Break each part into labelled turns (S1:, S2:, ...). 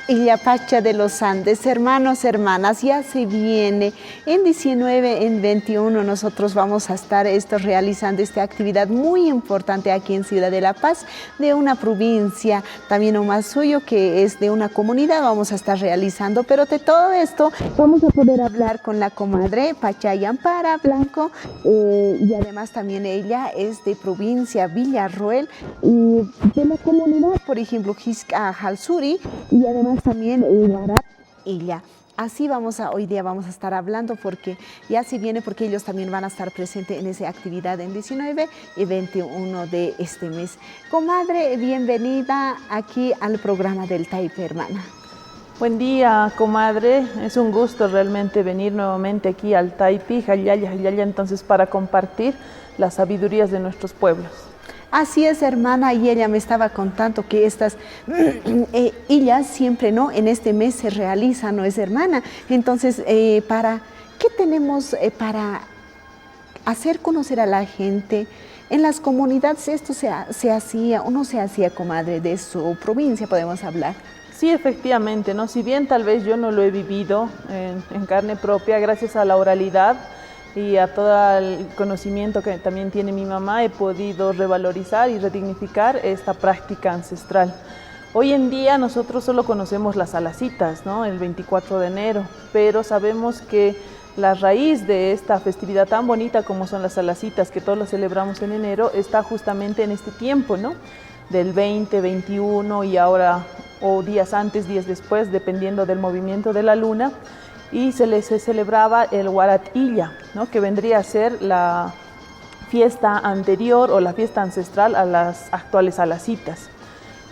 S1: Illa Pacha de los Andes, hermanos, hermanas, ya se viene. En 19, en 21 nosotros vamos a estar realizando esta actividad muy importante aquí en Ciudad de La Paz, de una provincia, también Humazuyo, que es de una comunidad, vamos a estar realizando. Pero de todo esto vamos a poder hablar con la comadre Pachay Ampara Blanco, y además también ella es de provincia Villarroel, y de la comunidad, por ejemplo, Xisca Jalsuri, y además también Guarat Illa. Así hoy día vamos a estar hablando, porque ya se viene, porque ellos también van a estar presentes en esa actividad en 19 y 21 de este mes. Comadre, bienvenida aquí al programa del Taipe, hermana.
S2: Buen día, comadre. Es un gusto realmente venir nuevamente aquí al Taipi, Jayaya, entonces para compartir las sabidurías de nuestros pueblos.
S1: Así es, hermana, y ella me estaba contando que estas illas siempre, ¿no?, en este mes se realizan, ¿no es, hermana? Entonces, ¿qué tenemos para hacer conocer a la gente? En las comunidades esto se hacía, o no se hacía, comadre, de su provincia, podemos hablar.
S2: Sí, efectivamente, ¿no? Si bien tal vez yo no lo he vivido en carne propia, gracias a la oralidad y a todo el conocimiento que también tiene mi mamá, he podido revalorizar y redignificar esta práctica ancestral. Hoy en día nosotros solo conocemos las alacitas, ¿no?, el 24 de enero, pero sabemos que la raíz de esta festividad tan bonita como son las alacitas, que todos las celebramos en enero, está justamente en este tiempo, ¿no?, del 20, 21 y ahora, o días antes, días después, dependiendo del movimiento de la luna, y se celebraba el Guarat Illa, ¿no?, que vendría a ser la fiesta anterior o la fiesta ancestral a las actuales alacitas.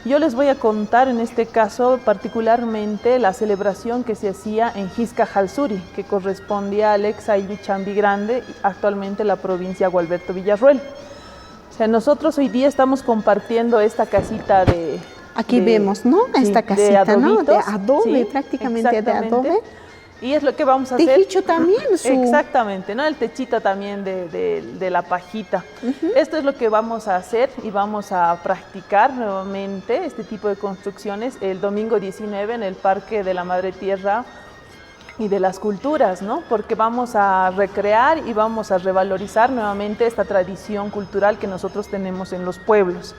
S2: Yo les voy a contar en este caso particularmente la celebración que se hacía en Xisca Jalsuri, que correspondía al ex Ayllu Chambi Grande, actualmente la provincia Gualberto Villarroel. O sea, nosotros hoy día estamos compartiendo esta casita de...
S1: Aquí vemos, ¿no? Esta casita, ¿no?, de adobe, sí, prácticamente de adobe.
S2: Y es lo que vamos a hacer.
S1: Tejicho también.
S2: Exactamente, ¿no? El techito también de la pajita. Esto es lo que vamos a hacer y vamos a practicar nuevamente este tipo de construcciones el domingo 19 en el Parque de la Madre Tierra y de las Culturas, ¿no? Porque vamos a recrear y vamos a revalorizar nuevamente esta tradición cultural que nosotros tenemos en los pueblos.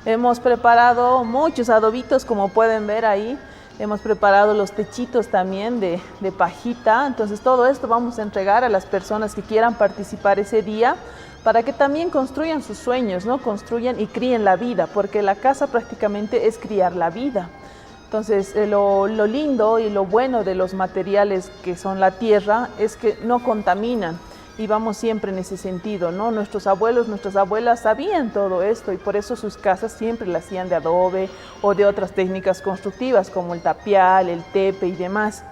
S2: Hemos preparado muchos adobitos, como pueden ver ahí. Hemos preparado los techitos también de pajita. Entonces todo esto vamos a entregar a las personas que quieran participar ese día, para que también construyan sus sueños, ¿no? Construyan y críen la vida, porque la casa prácticamente es criar la vida. Entonces lo lindo y lo bueno de los materiales que son la tierra es que no contaminan. Y vamos siempre en ese sentido, ¿no? Nuestros abuelos, nuestras abuelas sabían todo esto, y por eso sus casas siempre las hacían de adobe o de otras técnicas constructivas como el tapial, el tepe y demás.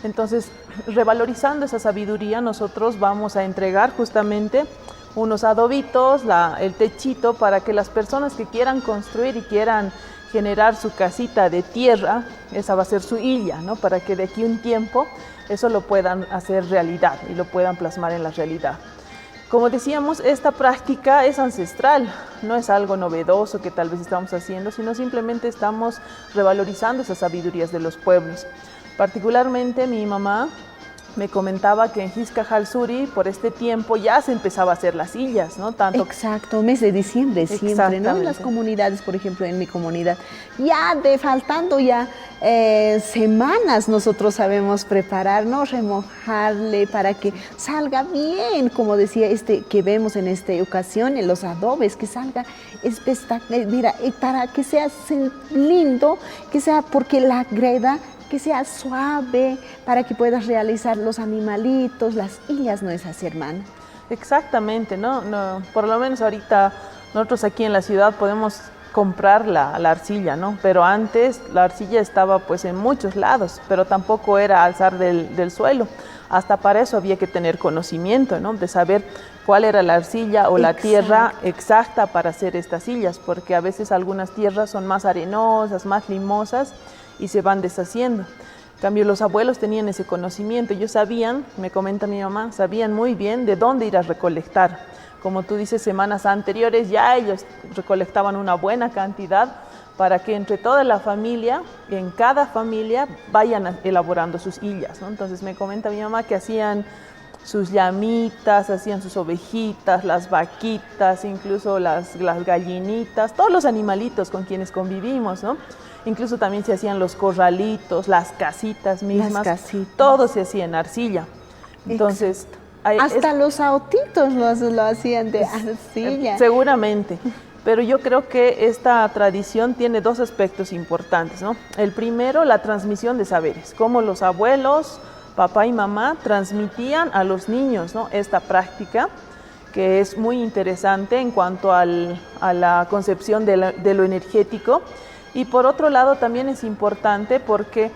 S2: Entonces, revalorizando esa sabiduría, nosotros vamos a entregar justamente unos adobitos, el techito, para que las personas que quieran construir y quieran generar su casita de tierra, esa va a ser su illa, ¿no?, para que de aquí un tiempo eso lo puedan hacer realidad y lo puedan plasmar en la realidad. Como decíamos, esta práctica es ancestral, no es algo novedoso que tal vez estamos haciendo, sino simplemente estamos revalorizando esas sabidurías de los pueblos. Particularmente mi mamá me comentaba que en Xisca Jalsuri, por este tiempo, ya se empezaba a hacer las sillas, ¿no?
S1: Exacto, mes de diciembre siempre, ¿no? En las comunidades, por ejemplo, en mi comunidad, faltando semanas, nosotros sabemos preparar, ¿no?, remojarle para que salga bien, como decía que vemos en esta ocasión, en los adobes, que salga espectacular, mira, para que sea lindo, que sea, porque la greda, que sea suave, para que puedas realizar los animalitos, las illas, ¿no es así, hermana?
S2: Exactamente, ¿no? Por lo menos ahorita nosotros aquí en la ciudad podemos comprar la arcilla, ¿no? Pero antes la arcilla estaba pues en muchos lados, pero tampoco era alzar del suelo. Hasta para eso había que tener conocimiento, ¿no?, de saber cuál era la arcilla o la tierra exacta para hacer estas sillas, porque a veces algunas tierras son más arenosas, más limosas, y se van deshaciendo. En cambio, los abuelos tenían ese conocimiento. Ellos sabían, me comenta mi mamá, sabían muy bien de dónde ir a recolectar. Como tú dices, semanas anteriores ya ellos recolectaban una buena cantidad para que entre toda la familia, en cada familia, vayan elaborando sus illas, ¿no? Entonces me comenta mi mamá que hacían sus llamitas, hacían sus ovejitas, las vaquitas, incluso las gallinitas, todos los animalitos con quienes convivimos, ¿no? Incluso también se hacían los corralitos, las casitas mismas, todo se hacía en arcilla. Entonces,
S1: hasta los autitos lo hacían de arcilla.
S2: Seguramente. Pero yo creo que esta tradición tiene dos aspectos importantes, ¿no? El primero, la transmisión de saberes, cómo los abuelos, papá y mamá transmitían a los niños, ¿no?, esta práctica, que es muy interesante en cuanto a la concepción de lo energético. Y por otro lado también es importante porque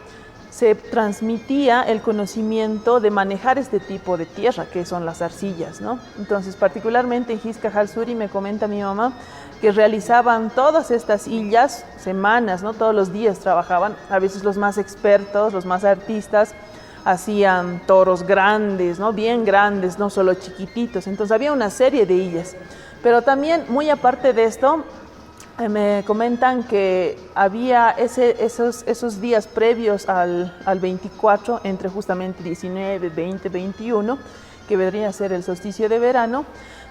S2: se transmitía el conocimiento de manejar este tipo de tierra, que son las arcillas, ¿no? Entonces, particularmente en Xisca Halsuri, me comenta mi mamá, que realizaban todas estas illas semanas, ¿no? Todos los días trabajaban, a veces los más expertos, los más artistas, hacían toros grandes, ¿no? Bien grandes, no solo chiquititos. Entonces había una serie de illas. Pero también, muy aparte de esto, me comentan que había esos días previos al 24, entre justamente 19, 20, 21, que vendría a ser el solsticio de verano.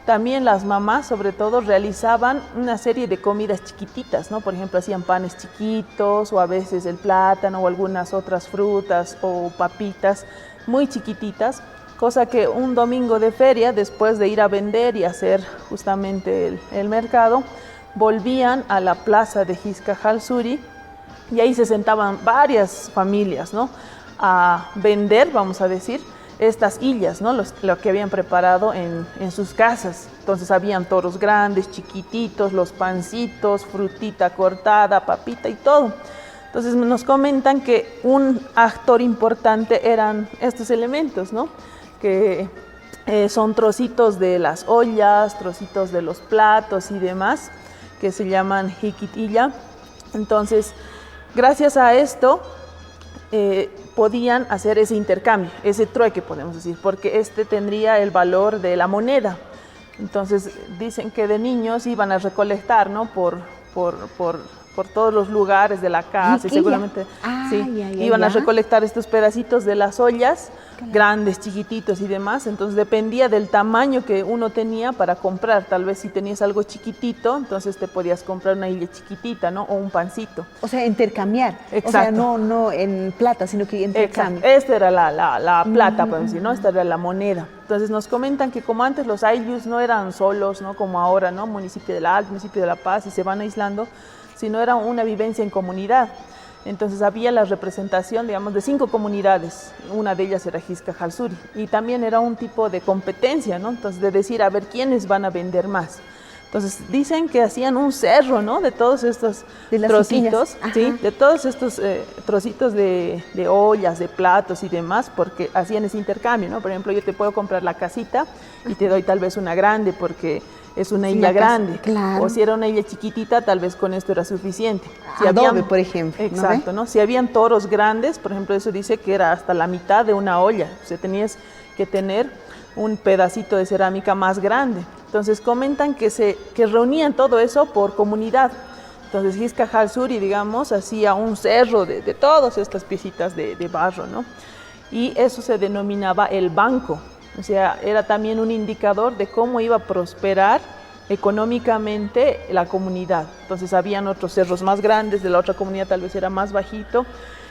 S2: También las mamás, sobre todo, realizaban una serie de comidas chiquititas, ¿no? Por ejemplo, hacían panes chiquitos, o a veces el plátano, o algunas otras frutas, o papitas muy chiquititas, cosa que un domingo de feria, después de ir a vender y hacer justamente el mercado, volvían a la plaza de Xisca Halsuri, y ahí se sentaban varias familias, ¿no?, a vender, vamos a decir, estas illas, ¿no?, lo que habían preparado en sus casas. Entonces habían toros grandes, chiquititos, los pancitos, frutita cortada, papita y todo. Entonces nos comentan que un actor importante eran estos elementos, ¿no?, que son trocitos de las ollas, trocitos de los platos y demás, que se llaman jiquitilla. Entonces, gracias a esto, podían hacer ese intercambio, ese trueque, podemos decir, porque este tendría el valor de la moneda. Entonces, dicen que de niños iban a recolectar, ¿no?, por todos los lugares de la casa, y seguramente iban a recolectar estos pedacitos de las ollas, grandes, chiquititos y demás. Entonces dependía del tamaño que uno tenía para comprar. Tal vez si tenías algo chiquitito, entonces te podías comprar una illa chiquitita, ¿no?, o un pancito.
S1: O sea, intercambiar.
S2: Exacto.
S1: O sea, no en plata, sino que intercambio.
S2: Esta era la plata, podemos decir, ¿no? Esta era la moneda. Entonces nos comentan que como antes los ayllus no eran solos, ¿no?, como ahora, ¿no?, municipio de La Alta, municipio de La Paz, y se van aislando, sino era una vivencia en comunidad. Entonces había la representación, digamos, de 5 comunidades, una de ellas era Xisca Halsuri, y también era un tipo de competencia, ¿no?, entonces de decir, a ver, ¿quiénes van a vender más? Entonces dicen que hacían un cerro, ¿no?, de todos estos trocitos, ¿sí?, de todos estos trocitos de ollas, de platos y demás, porque hacían ese intercambio, ¿no? Por ejemplo, yo te puedo comprar la casita y te doy tal vez una grande porque es una illa grande,
S1: claro.
S2: O si era una illa chiquitita, tal vez con esto era suficiente. Si
S1: adobe, por ejemplo.
S2: Exacto, ¿no? Si habían toros grandes, por ejemplo, eso dice que era hasta la mitad de una olla, o sea, tenías que tener un pedacito de cerámica más grande. Entonces comentan que reunían todo eso por comunidad. Entonces Xisca Halsuri, digamos, hacía un cerro de todas estas piecitas de barro, ¿no? Y eso se denominaba el banco. O sea, era también un indicador de cómo iba a prosperar económicamente la comunidad. Entonces habían otros cerros más grandes, de la otra comunidad tal vez era más bajito,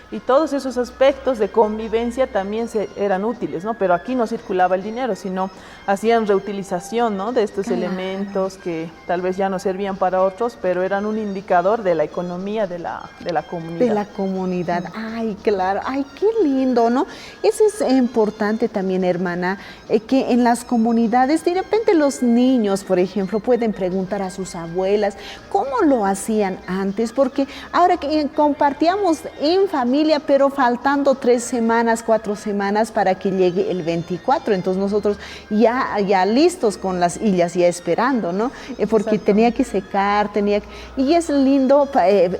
S2: y todos esos aspectos de convivencia también eran útiles, ¿no? Pero aquí no circulaba el dinero, sino hacían reutilización, ¿no?, de estos elementos que tal vez ya no servían para otros, pero eran un indicador de la economía de la comunidad.
S1: De la comunidad. Ay, claro. Ay, qué lindo, ¿no? Eso es importante también, hermana, que en las comunidades, de repente los niños, por ejemplo, pueden preguntar a sus abuelas cómo lo hacían antes, porque ahora que compartíamos en familia, pero faltando 3 semanas, 4 semanas para que llegue el 24. Entonces nosotros ya listos con las illas, ya esperando, ¿no? Porque
S2: Exacto.
S1: tenía que secar, y es lindo,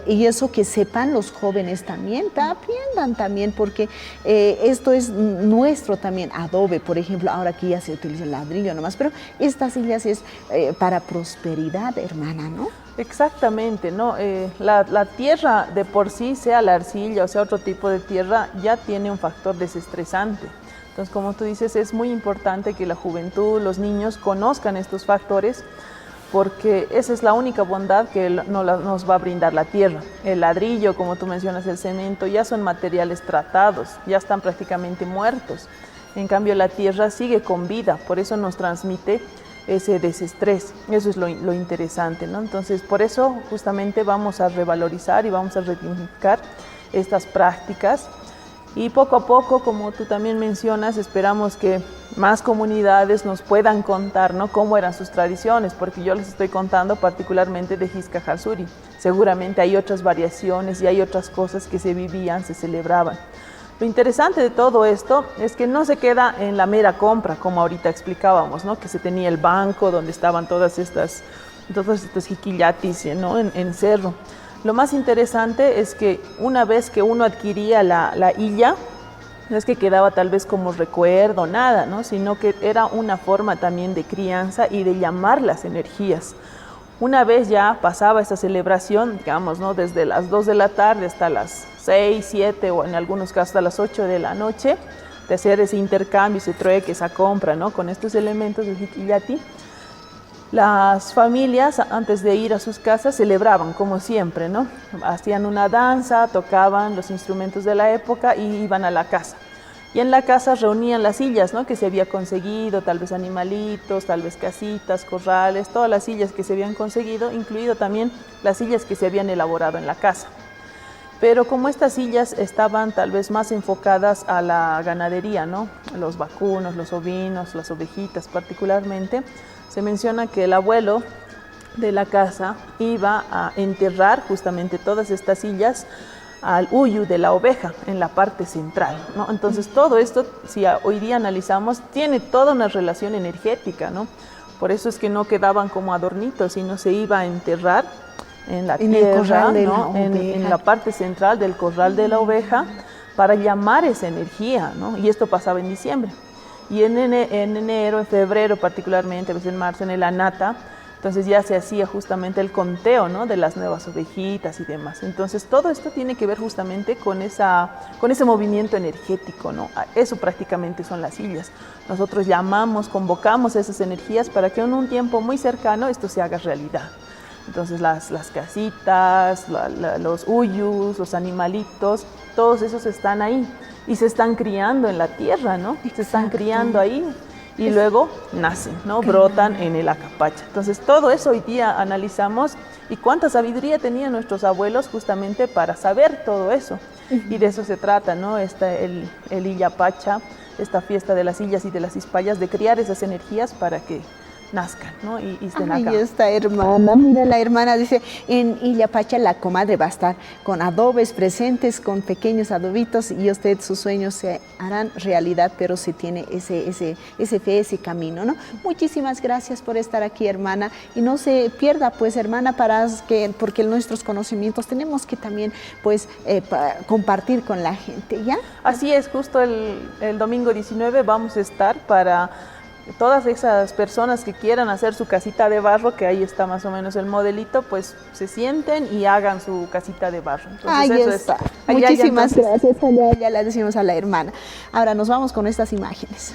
S1: y eso que sepan los jóvenes también, aprendan también, porque esto es nuestro también, adobe, por ejemplo, ahora que ya se utiliza el ladrillo nomás, pero estas illas es para prosperidad, hermana, ¿no?
S2: Exactamente, ¿no? La tierra de por sí, sea la arcilla o sea otro tipo de tierra, ya tiene un factor desestresante. Entonces, como tú dices, es muy importante que la juventud, los niños conozcan estos factores, porque esa es la única bondad que nos va a brindar la tierra. El ladrillo, como tú mencionas, el cemento, ya son materiales tratados, ya están prácticamente muertos. En cambio, la tierra sigue con vida, por eso nos transmite ese desestrés. Eso es lo interesante, ¿no? Entonces, por eso justamente vamos a revalorizar y vamos a reivindicar estas prácticas. Y poco a poco, como tú también mencionas, esperamos que más comunidades nos puedan contar, ¿no?, cómo eran sus tradiciones, porque yo les estoy contando particularmente de Jisca Halsuri. Seguramente hay otras variaciones y hay otras cosas que se vivían, se celebraban. Lo interesante de todo esto es que no se queda en la mera compra, como ahorita explicábamos, ¿no?, que se tenía el banco donde estaban todos estos jiquillatis, ¿no?, en cerro. Lo más interesante es que una vez que uno adquiría la illa, no es que quedaba tal vez como recuerdo, nada, ¿no?, sino que era una forma también de crianza y de llamar las energías. Una vez ya pasaba esta celebración, digamos, ¿no?, desde las 2 de la tarde hasta las 6, 7 o en algunos casos hasta las 8 de la noche, de hacer ese intercambio, ese trueque, esa compra, ¿no?, con estos elementos del jiquillati. Las familias, antes de ir a sus casas, celebraban como siempre, ¿no? Hacían una danza, tocaban los instrumentos de la época y iban a la casa. Y en la casa reunían las sillas, ¿no?, que se había conseguido, tal vez animalitos, tal vez casitas, corrales, todas las sillas que se habían conseguido, incluido también las sillas que se habían elaborado en la casa. Pero como estas sillas estaban tal vez más enfocadas a la ganadería, ¿no?, los vacunos, los ovinos, las ovejitas particularmente, se menciona que el abuelo de la casa iba a enterrar justamente todas estas sillas al uyu de la oveja en la parte central, ¿no? Entonces todo esto, si hoy día analizamos, tiene toda una relación energética, ¿no? Por eso es que no quedaban como adornitos, sino se iba a enterrar en la tierra, ¿no?, en la parte central del corral de la oveja, para llamar esa energía, ¿no? Y esto pasaba en diciembre. Y en enero, en febrero particularmente, a veces en marzo, en el anata, entonces ya se hacía justamente el conteo, ¿no?, de las nuevas ovejitas y demás. Entonces todo esto tiene que ver justamente con ese movimiento energético, ¿no? Eso prácticamente son las sillas. Nosotros llamamos, convocamos esas energías para que en un tiempo muy cercano esto se haga realidad. Entonces las casitas, los uyus, los animalitos, todos esos están ahí y se están criando en la tierra, ¿no? Se están criando ahí y luego nacen, ¿no?, brotan en el acapacha. Entonces todo eso hoy día analizamos y cuánta sabiduría tenían nuestros abuelos justamente para saber todo eso. Y de eso se trata, ¿no?, el Illapacha, esta fiesta de las sillas y de las ispallas, de criar esas energías para que nazcan, ¿no?, y estén acá.
S1: Ay, esta hermana, mira, la hermana dice, en Illapacha la comadre va a estar con adobes presentes, con pequeños adobitos, y usted, sus sueños se harán realidad, pero se tiene ese fe, ese camino, ¿no? Muchísimas gracias por estar aquí, hermana, y no se pierda, pues, hermana, porque nuestros conocimientos tenemos que también, pues, compartir con la gente, ¿ya?
S2: Así es, justo el domingo 19 vamos a estar para todas esas personas que quieran hacer su casita de barro, que ahí está más o menos el modelito, pues se sienten y hagan su casita de barro. Entonces,
S1: ahí
S2: eso
S1: está.
S2: Allá,
S1: muchísimas gracias, ya la decimos a la hermana. Ahora nos vamos con estas imágenes.